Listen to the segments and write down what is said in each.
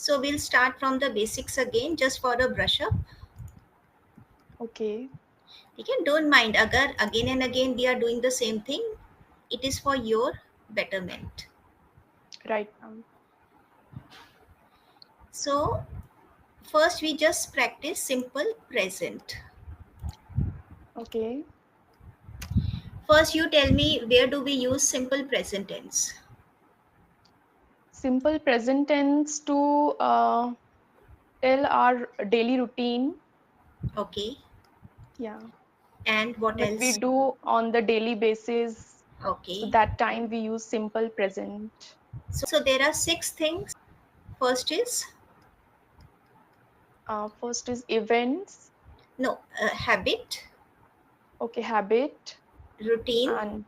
So we'll start from the basics again, just for a brush up. Okay. Okay, don't mind. Agar again and again we are doing the same thing, it is for your betterment. Right, ma'am. So first we just practice simple present. Okay. First you tell me, where do we use simple present tense? Simple present tense to tell our daily routine. Okay, Yeah. and what What we else? do on the daily basis. So Okay, that time we use simple present. so there are six things. First is First is events. no, habit, Okay, habit routine, and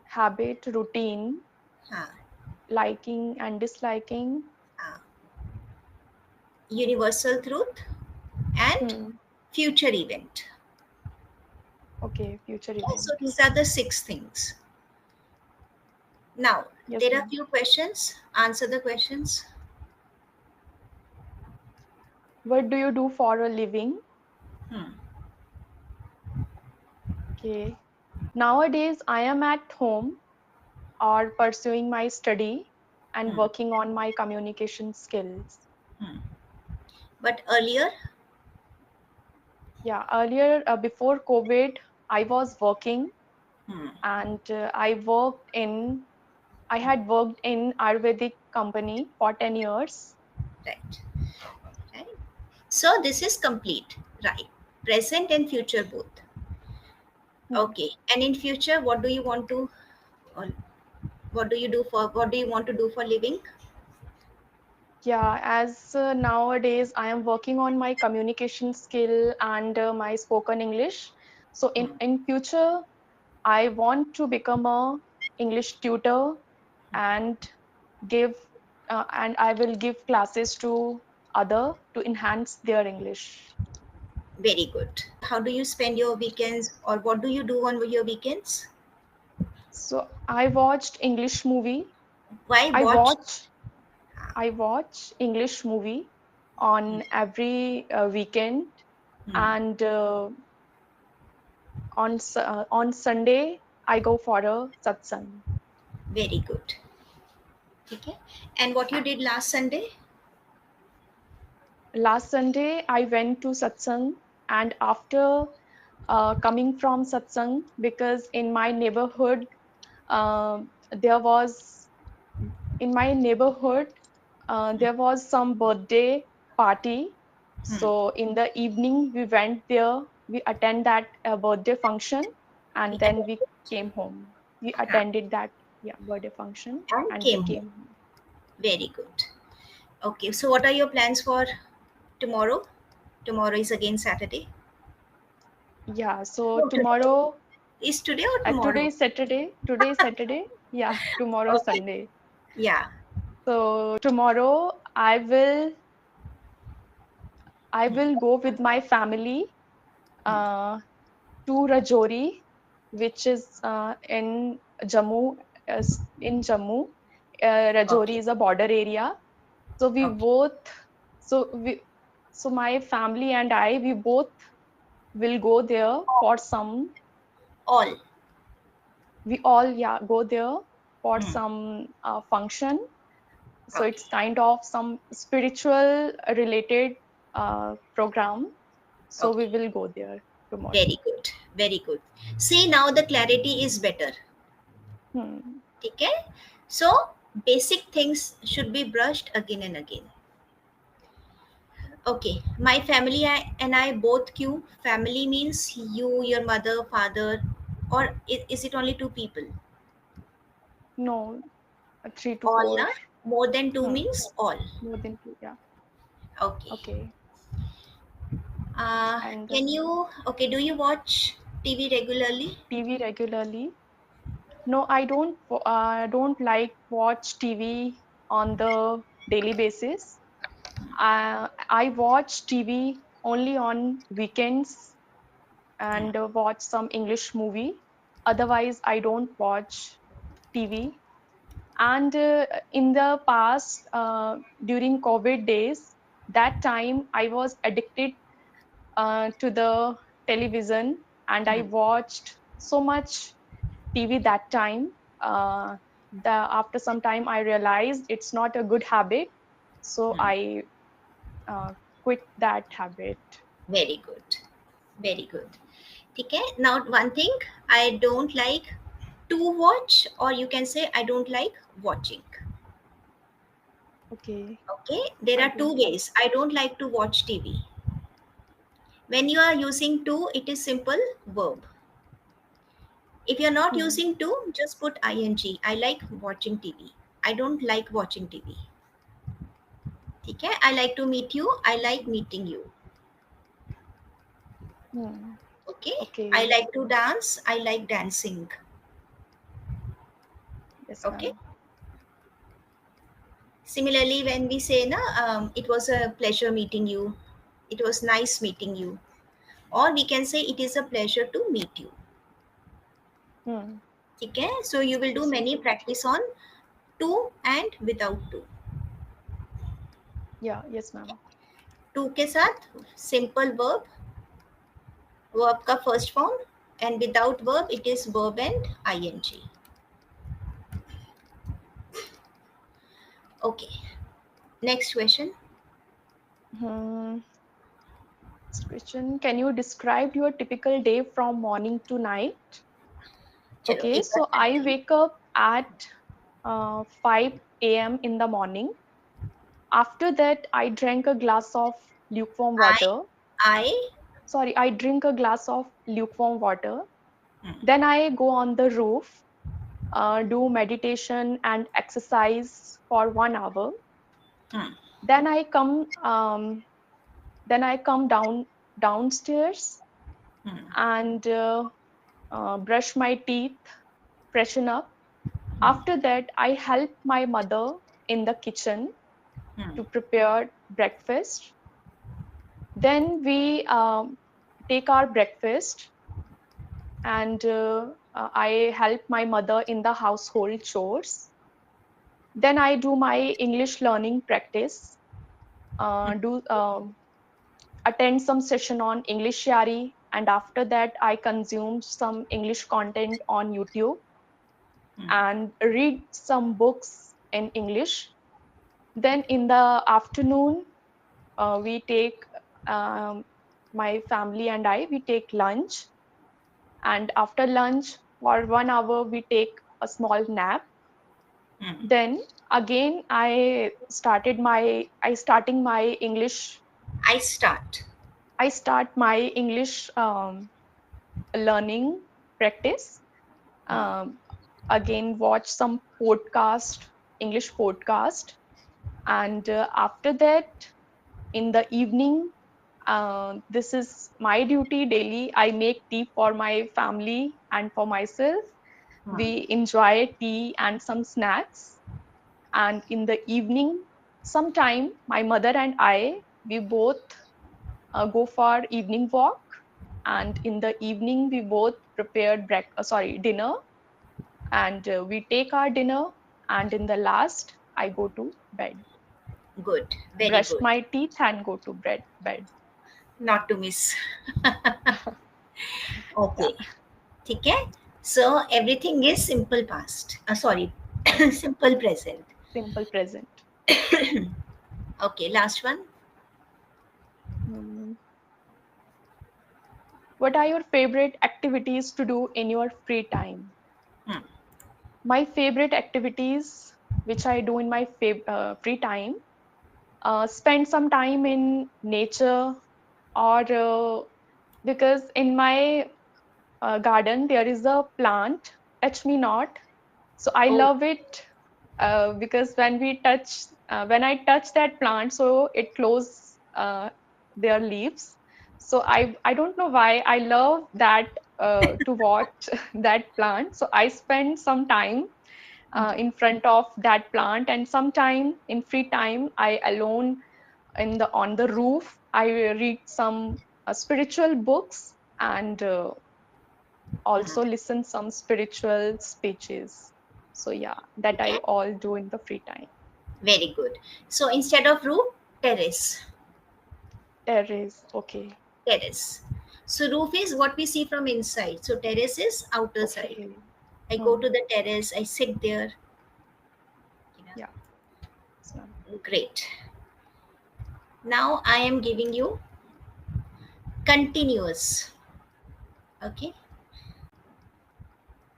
habit, routine, uh, liking and disliking. uh, universal truth, and Hmm. future event. Okay, future Okay, so events. these are the six things. Now Yes, there are ma'am. few questions. Answer the questions. What do you do for a living? Hmm. Okay. Nowadays, I am at home or pursuing my study and Hmm. working on my communication skills. Hmm. But earlier, Yeah, earlier, before COVID, I was working hmm. and I had worked in Ayurvedic company for 10 years. Right, right. So this is complete, right? Present and future both. Hmm. Okay. And in future, what do you want to? Or what do you do for? What do you want to do for living? Yeah, as nowadays I am working on my communication skill and my spoken English. So Hmm. in future, I want to become a English tutor and give and I will give classes to other to enhance their English. Very good. How do you spend your weekends, or what do you do on your weekends? So I watched English movie. Why I watch? watch I watch English movie on every weekend Hmm. and on Sunday I go for a satsang. Very good. Okay. And what you did last Sunday? Last Sunday I went to satsang and after coming from satsang because in my neighborhood there was in my neighborhood there was some birthday party. Hmm. So in the evening we went there, we attend that birthday function and We then attended we came home. We huh, attended that, yeah, birthday function and and we came home. came home. Very good. Okay. So what are your plans for tomorrow? Tomorrow is again Saturday. Yeah, so No, today tomorrow, is today or today tomorrow? is Saturday. Today is Saturday. Yeah, tomorrow Okay. Sunday. Yeah. So tomorrow I will go with my family Hmm. uh, to Rajouri, which is in Jammu. In Jammu, Rajouri Okay. is a border area. So we Okay. both, so we, so my family and I, we both will go there for some. All. We all, yeah, go there for Hmm. some function. So it's Okay. kind of some spiritual related program. So we Okay. will go there tomorrow. Very good. Very good. See, now the clarity is better. Hmm. Okay. So basic things should be brushed again and again. Okay, my family and I both queue. Family means you, your mother, father, or is it only two people? No, 3 to 4. All, na? More than two Hmm. means all. More than 2, yeah. Okay. Okay. And Can you, okay, do you watch TV regularly? TV regularly. No, I don't like watch TV on the daily basis. I watch TV only on weekends and watch some English movie. Otherwise, I don't watch TV. And in the past, during COVID days, that time I was addicted to the television, and I watched so much TV that time. After some time, I realized it's not a good habit, so Hmm. I uh, quit that habit. Very good. Very good. Okay. Now, one thing I don't like to watch, or you can say I don't like watching. Okay, Okay. There I are two don't like. ways. I don't like to watch TV. When you are using to, it is simple verb. If you're not Hmm. using to, just put ing. I like watching TV. I don't like watching TV. Okay. I like to meet you. I like meeting you. Hmm. Okay. I Okay, like to dance. I like dancing. yes, Okay. ma'am. Similarly, when we say, na, it was a pleasure meeting you, it was nice meeting you, or we can say it is a pleasure to meet you. Hmm. Okay. So you will do Yes, many ma'am. practice on to and without to. Yeah, yes, ma'am. To के साथ simple verb, verb का first form, and without verb it is verb and ing. Okay. Next question. Hmm. Next question. Can you describe your typical day from morning to night? चलो Okay, एक बार so I करते हैं. wake up at 5 a.m. in the morning. After that, I drank a glass of lukewarm I water. I Sorry, I drink a glass of lukewarm water. hmm, Then I go on the roof, do meditation and exercise for 1 hour. hmm, Then I come, downstairs hmm, and brush my teeth, freshen up. hmm, After that, I help my mother in the kitchen hmm, to prepare breakfast. Then we take our breakfast, and I help my mother in the household chores. Then I do my English learning practice, do attend some session on Englishyaari, and after that I consume some English content on YouTube hmm, and read some books in English. Then in the afternoon, we take um, my family and we take lunch, and after lunch for 1 hour we take a small nap. hmm. Then again I starting my English. I start. I start my English learning practice. Hmm, Um, Again, watch some podcast, English podcast, and after that, in the evening, this is my duty daily. I make tea for my family and for myself. hmm, We enjoy tea and some snacks. And in the evening, sometime my mother and we both go for evening walk. And in the evening, we both prepared dinner, and we take our dinner. And in the last, I go to bed, good. Very brush good. my teeth, and go to bed. Not to miss. Yeah, Okay. ठीक है. So everything is simple past. Sorry, simple present. simple present. Okay, last one. Hmm. What are your favorite activities to do in your free time? Hmm. My favorite activities, which I do in my free time, spend some time in nature, or because in my garden there is a plant, touch me not. So I Oh, love it because when I touch that plant, so it close their leaves. So I don't know why I love that to watch that plant. So I spend some time in front of that plant, and sometime in free time I alone in the on the roof I read some spiritual books, and also listen some spiritual speeches. So yeah, that I Okay, all do in the free time. very good. So instead of roof, terrace. Terrace. Okay. Terrace. So roof is what we see from inside. So terrace is outer side. Okay. I go Hmm. to the terrace, I sit there. You Yeah. Yes, ma'am. know, great. Now I am giving you continuous. Okay.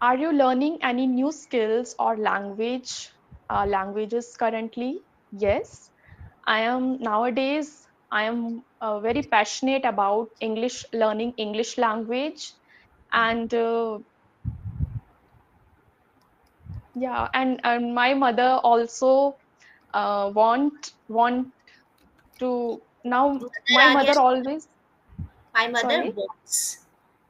Are you learning any new skills or languages currently? Yes, I am nowadays. I am very passionate about English, learning English language, and yeah, and my mother also want to now. Mother My आ गया mother शब्द. always, My mother sorry, wants.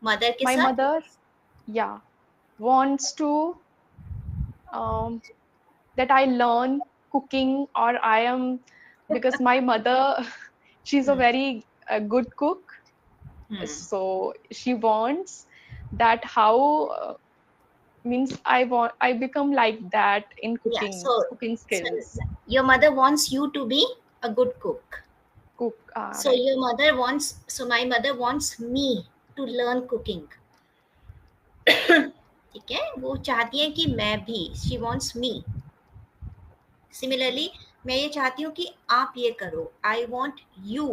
Mother के my साथ mother, yeah, wants to um, that I learn cooking, or I am, because my mother she's a hmm. very good cook, Hmm. so she wants that how means I become like that in Yeah. cooking So skills. your mother wants you to be a good cook. Cook, So right. your mother wants. So my mother wants me to learn cooking. ठीक है वो चाहती है कि मैं भी she wants me similarly मैं ये चाहती हूँ कि आप ये करो I want you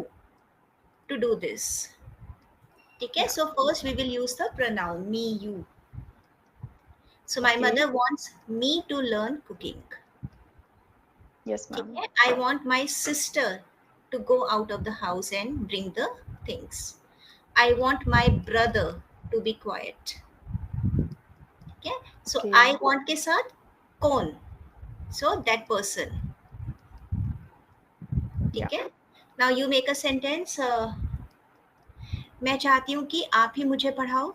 to do this ठीक है Yeah. So first we will use the pronoun me you so my Okay. Mother wants me to learn cooking Yes, ठीक ma'am. है I want my sister to go out of the house and bring the things I want my brother to be quite ठीक है सो आई Okay. Want के साथ कौन so that person Yeah. ठीक है now you make a sentence मैं चाहती हूँ कि आप ही मुझे पढ़ाओ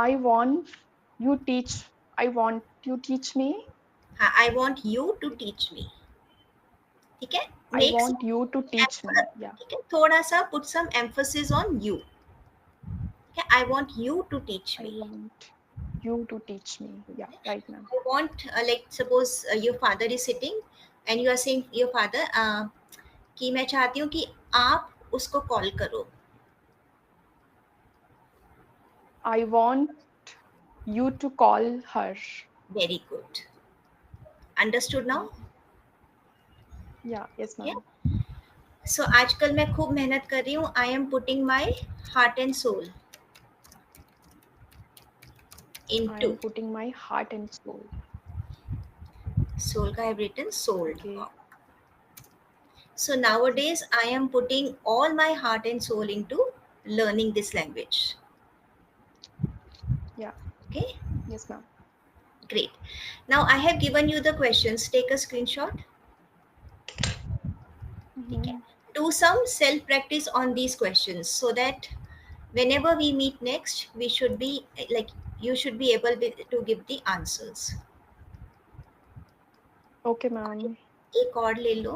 I want you teach. I want you teach me. हाँ I want you to teach me ठीक है I make want you to teach me. Yeah. ठीक है थोड़ा सा put some emphasis on you ठीक है I want you to teach I me want you to teach me. Yeah. Right, ma'am. I want like suppose your father is sitting and you are saying your father कि मैं चाहती हूँ कि आप उसको call करो I want you to call her. Very good understood now Yeah. Yes, ठीक ma'am. है सो आजकल मैं खूब मेहनत कर रही हूँ I am putting my heart and soul I into am putting my heart and soul. soul ka I have written sold. Okay. So nowadays I am putting all my heart and soul into learning this language. Yeah. Okay, Yes, ma'am. great. Now I have given you the questions. Take a screenshot. Okay. Mm-hmm. Do some self practice on these questions so that whenever we meet next, we should be like you should be able to give the answers. Okay, ma'am. एक और ले लो.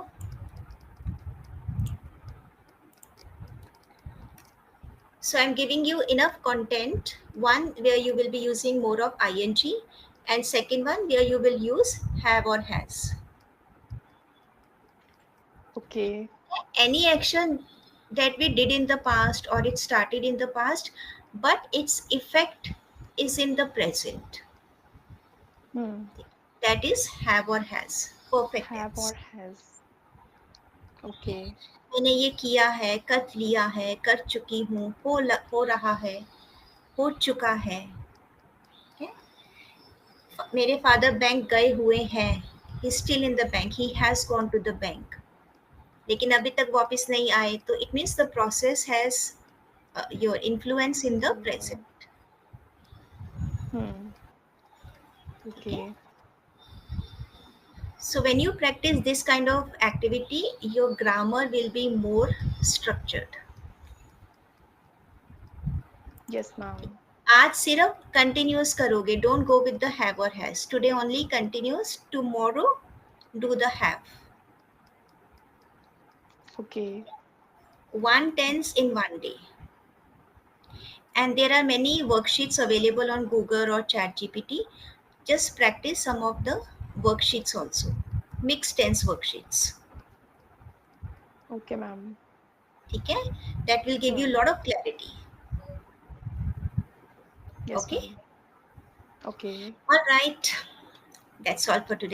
So I'm giving you enough content. One where you will be using more of ing, and second one where you will use have or has. Okay. Any action that we did in the past or it started in the past, but its effect is in the present. Hmm. That is have or has. Perfect Have or tense. has. Okay. मैंने ये किया है, कर लिया है, कर चुकी हूँ, हो रहा है, हो चुका है. Okay? मेरे फादर बैंक गए हुए हैं. He still in the bank. He has gone to the bank. लेकिन अभी तक वापस नहीं आए तो it means the process has your influence in the Okay. present. Hmm. Okay. Okay. So when you practice this kind of activity, your grammar will be more structured. Yes, ma'am. आज सिर्फ continuous करोगे. Don't go with the have or has. Today only continuous. Tomorrow do the have. Okay. One tense in one day. And there are many worksheets available on Google or ChatGPT. Just practice some of the worksheets also, mixed tense worksheets. Okay, ma'am. ठीक है? That will give you a Hmm. lot of clarity. Yes, Okay? ma'am. Okay. All right. That's all for today.